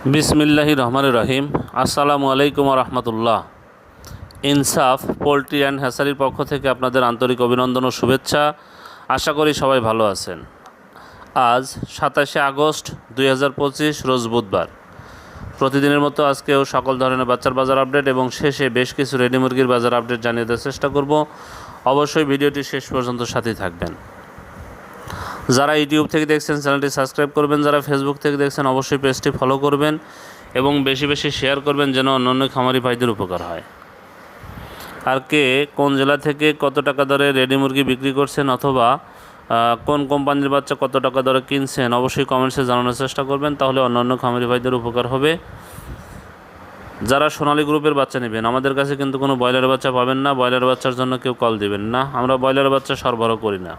বিসমিল্লাহির রহমানির রহিম। আসসালামু আলাইকুম রহমতুল্লাহ। ইনসাফ পোলট্রি অ্যান্ড হ্যাচারির পক্ষ থেকে আপনাদের আন্তরিক অভিনন্দন ও শুভেচ্ছা। আশা করি সবাই ভালো আছেন। আজ 27শে আগস্ট 2025 রোজ বুধবার। প্রতিদিনের মতো আজকেও সকল ধরনের বাচ্চার বাজার আপডেট এবং শেষে বেশ কিছু রেডি মুরগির বাজার আপডেট জানিয়ে দেওয়ার চেষ্টা করব। অবশ্যই ভিডিওটি শেষ পর্যন্ত সাথেই থাকবেন। যারা ইউটিউব থেকে দেখছেন চ্যানেলটি সাবস্ক্রাইব করবেন, যারা ফেসবুক থেকে দেখছেন অবশ্যই পেজটি ফলো করবেন এবং বেশি বেশি শেয়ার করবেন যেন অন্যান্য খামারি ভাইদের উপকার হয়। আর কে কোন জেলা থেকে কত টাকা দরে রেডি মুরগি বিক্রি করছেন অথবা কোন কোম্পানির বাচ্চা কত টাকা দরে কিনছেন অবশ্যই কমেন্টসে জানানোর চেষ্টা করবেন, তাহলে অন্যান্য খামারি ভাইদের উপকার হবে। যারা সোনালী গ্রুপের বাচ্চা নেবেন, আমাদের কাছে কিন্তু কোনো ব্রয়লার বাচ্চা পাবেন না। ব্রয়লার বাচ্চার জন্য কেউ কল দিবেন না, আমরা ব্রয়লার বাচ্চা সরবরাহ করি না।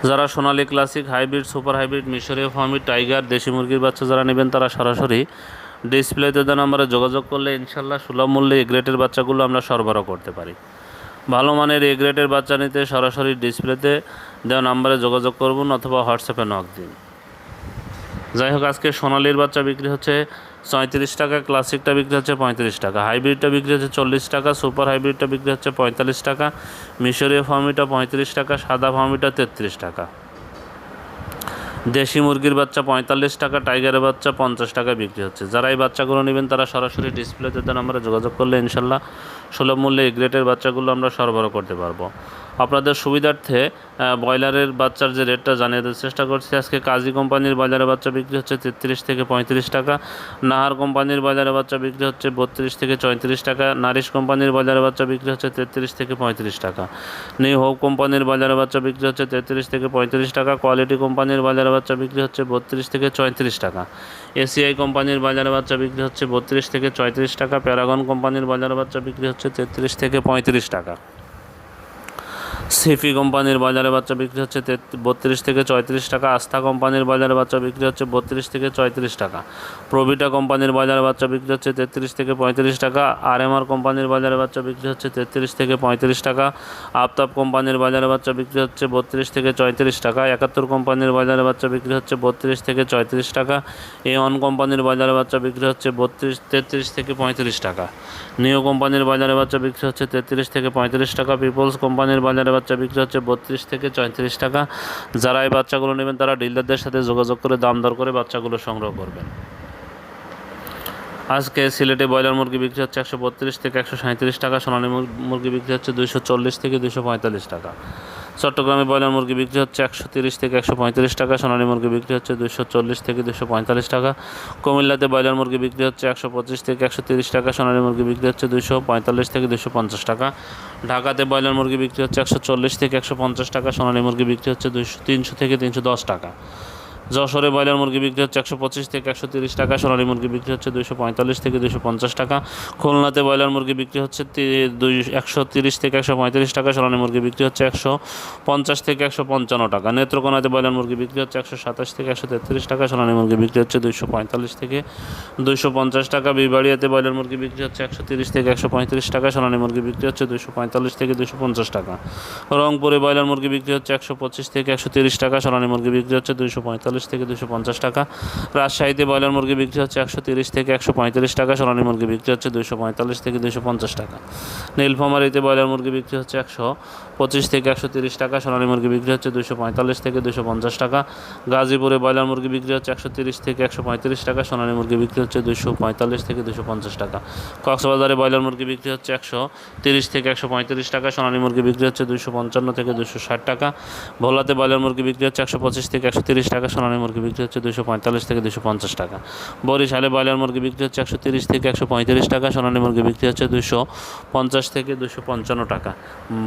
যারা সোনালী ক্লাসিক, হাইব্রিড, সুপার হাইব্রিড, মিশরীয় ফার্মি, টাইগার, দেশি মুরগির বাচ্চা যারা নেবেন তারা সরাসরি ডিসপ্লেতে দেওয়া নাম্বারে যোগাযোগ করলে ইনশাল্লাহ সুলভ মূল্যে এ গ্রেডের বাচ্চাগুলো আমরা সরবরাহ করতে পারি। ভালো মানের এ গ্রেডের বাচ্চা নিতে সরাসরি ডিসপ্লেতে দেওয়া নাম্বারে যোগাযোগ করুন অথবা হোয়াটসঅ্যাপে নক দিন। যাই হোক, আজকে সোনালির বাচ্চা বিক্রি হচ্ছে 34 টাকা, ক্লাসিকটা বিক্রি হচ্ছে 35 টাকা, হাইব্রিডটা বিক্রি হচ্ছে 40 টাকা, সুপার হাইব্রিডটা বিক্রি হচ্ছে 45 টাকা, মিশরীয় ফার্মিটা 35 টাকা, সাদা ফার্মিটা 33 টাকা, দেশি মুরগির বাচ্চা 45 টাকা, টাইগারের বাচ্চা 50 টাকা বিক্রি হচ্ছে। যারা এই বাচ্চাগুলো নেবেন তারা সরাসরি ডিসপ্লেতে দেন আমরা যোগাযোগ করলে ইনশাল্লাহ সুলভ মূল্যে এই গ্রেডের বাচ্চাগুলো আমরা সরবরাহ করতে পারবো। আপনাদের সুবিধার্থে ব্রয়লারের বাচ্চার যে রেটটা জানিয়ে দেওয়ার চেষ্টা করছি। আজকে কাজী কোম্পানির ব্রয়লারের বাচ্চা বিক্রি হচ্ছে 33 থেকে 35 টাকা, নাহার কোম্পানির ব্রয়লারের বাচ্চা বিক্রি হচ্ছে 32 থেকে 34 টাকা, নারিশ কোম্পানির ব্রয়লারের বাচ্চা বিক্রি হচ্ছে 33 থেকে 35 টাকা, নিউ হোপ কোম্পানির ব্রয়লারের বাচ্চা বিক্রি হচ্ছে 33 থেকে 35 টাকা, কোয়ালিটি কোম্পানির ব্রয়লারের বাচ্চা বিক্রি হচ্ছে 32 থেকে 34 টাকা, এসিআই কোম্পানির ব্রয়লারের বাচ্চা বিক্রি হচ্ছে 32 থেকে 34 টাকা, প্যারাগন কোম্পানির ব্রয়লারের বাচ্চা বিক্রি হচ্ছে 33 থেকে 35 টাকা, সিফি কোম্পানির ব্রয়লারের বাচ্চা বিক্রি হচ্ছে 32 থেকে 34 টাকা, আস্থা কোম্পানির ব্রয়লারের বাচ্চা বিক্রি হচ্ছে 32 থেকে 34 টাকা, প্রভিটা কোম্পানির ব্রয়লারের বাচ্চা বিক্রি হচ্ছে 33 থেকে 35 টাকা, আরএমআর কোম্পানির ব্রয়লারের বাচ্চা বিক্রি হচ্ছে 33 থেকে 35 টাকা, আফতাব কোম্পানির ব্রয়লারের বাচ্চা বিক্রি হচ্ছে 32 থেকে 34 টাকা, 71 কোম্পানির ব্রয়লারের বাচ্চা বিক্রি হচ্ছে 32 থেকে 34 টাকা, A1 কোম্পানির ব্রয়লারের বাচ্চা বিক্রি হচ্ছে 33 থেকে 35 টাকা, নিও কোম্পানির ব্রয়লারের বাচ্চা বিক্রি হচ্ছে 33 থেকে 35 টাকা, পিপলস কোম্পানির ব্রয়লারের বাচ্চা বিক্রি হচ্ছে 32 থেকে 34 টাকা। যারা এই বাচ্চাগুলো নেবেন তারা ডিলারদের সাথে যোগাযোগ করে দাম দর করে বাচ্চাগুলো সংগ্রহ করবেন। আজকে সিলেটে ব্রয়লার মুরগি বিক্রি হচ্ছে 132 থেকে 137 টাকা, সোনালী মুরগি বিক্রি হচ্ছে 240 থেকে 245 টাকা, চট্টগ্রামে ব্রয়লার মুরগি বিক্রি হচ্ছে 130 থেকে 135 টাকা, সোনালী মুরগি বিক্রি হচ্ছে 240 থেকে 245 টাকা, কুমিল্লাতে ব্রয়লার মুরগি বিক্রি হচ্ছে 125 থেকে 130 টাকা, সোনালী মুরগি বিক্রি হচ্ছে 245 থেকে 250 টাকা, ঢাকাতে ব্রয়লার মুরগি বিক্রি হচ্ছে 140 থেকে 150 টাকা, সোনালী মুরগি বিক্রি হচ্ছে 300 থেকে 310 টাকা, যশোরে ব্রয়লার মুরগি বিক্রি হচ্ছে 125 থেকে 130 টাকা, সোনালী মুরগি বিক্রি হচ্ছে 245 থেকে 250 টাকা, খুলনাতে ব্রয়লার মুরগি বিক্রি হচ্ছে 130 থেকে 135 টাকা, সোনালী মুরগি বিক্রি হচ্ছে 150 থেকে 155 টাকা, নেত্রকোনাতে ব্রয়লার মুরগি বিক্রি হচ্ছে 127 থেকে 133 টাকা, সোনালী মুরগি বিক্রি হচ্ছে 245 থেকে 250 টাকা, বিবাড়িয়াতে ব্রয়লার মুরগি বিক্রি হচ্ছে 130 থেকে 135 টাকা, সোনালী মুরগি বিক্রি হচ্ছে 245 থেকে 250 টাকা, রংপুরে ব্রয়লার মুরগি বিক্রি হচ্ছে 125 থেকে 130 টাকা, সোনালী মুরগি বিক্রি হচ্ছে 245 থেকে 250 টাকা, রাজশাহীতে ব্রয়লার মুরগি বিক্রি হচ্ছে 130 থেকে 135 টাকা, সোনালী মুরগি বিক্রি হচ্ছে 245 থেকে 250 টাকা, নীলফামারীতে ব্রয়লার মুরগি বিক্রি হচ্ছে 125 থেকে 130 টাকা, সোনালী মুরগি বিক্রি হচ্ছে 245 থেকে 250 টাকা, গাজীপুরে ব্রয়লার মুরগি বিক্রি হচ্ছে 130 থেকে 135 টাকা, সোনালী মুরগি বিক্রি হচ্ছে 245 থেকে 250 টাকা, কক্সবাজারে ব্রয়লার মুরগি বিক্রি হচ্ছে 130 থেকে 135 টাকা, সোনালী মুরগি বিক্রি হচ্ছে 255 থেকে 260 টাকা, ভোলাতে ব্রয়লার মুরগি বিক্রি হচ্ছে 125 থেকে 130 টাকা, সোনালী মুরগি বিক্রি হচ্ছে 245 থেকে 250 টাকা, বরিশালে ব্রয়লার মুরগি বিক্রি হচ্ছে 130 থেকে 135 টাকা, সোনালী মুরগি বিক্রি হচ্ছে 250 থেকে 255 টাকা,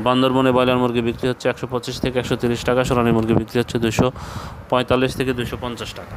বান্দরবনে ব্রয়লার মুরগি বিক্রি হচ্ছে 125 থেকে 130 টাকা, সোনালী মুরগি বিক্রি হচ্ছে 245 থেকে 250 টাকা।